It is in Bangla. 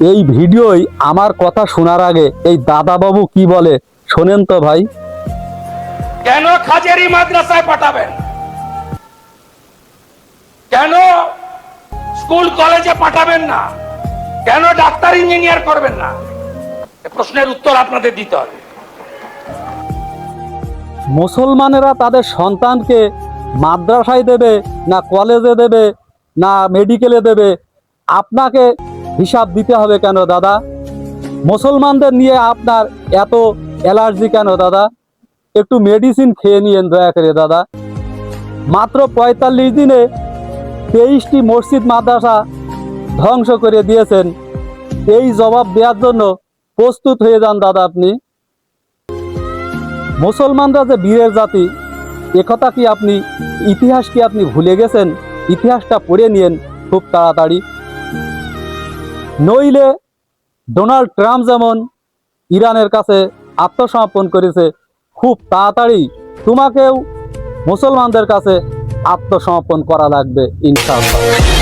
এই ভিডিওই আমার কথা শোনার আগে এই দাদা বাবু কি বলে শোনেন তো ভাই। কেন খাজেরি মাদ্রাসায় পাঠাবেন? কেন স্কুল কলেজে পাঠাবেন না? কেন ডাক্তার ইঞ্জিনিয়ার করবেন না? এই প্রশ্নের উত্তর আপনাদের দিতে হবে। মুসলমানেরা তাদের সন্তানকে মাদ্রাসায় দেবে না কলেজে দেবে না মেডিকেলে দেবে, আপনাকে হিসাব দিতে হবে কেন দাদা? মুসলমানদের নিয়ে আপনার এত অ্যালার্জি কেন দাদা? একটু মেডিসিন খেয়ে নিয়েন দয়া করে দাদা। মাত্র ৪৫ দিনে ২৩টি মসজিদ মাদ্রাসা ধ্বংস করে দিয়েছেন। এই জবাব দেওয়ার জন্য প্রস্তুত হয়ে যান দাদা আপনি। মুসলমানরা যে বীরের জাতি, একথা কি আপনি, ইতিহাস কি আপনি ভুলে গেছেন? ইতিহাসটা পড়ে নিয়েন খুব তাড়াতাড়ি, নইলে ডোনাল্ড ট্রাম্প যেমন ইরানের কাছে আত্মসমর্পণ করেছে, খুব তাড়াতাড়ি তোমাকেও মুসলমানদের কাছে আত্মসমর্পণ করা লাগবে ইনশাআল্লাহ।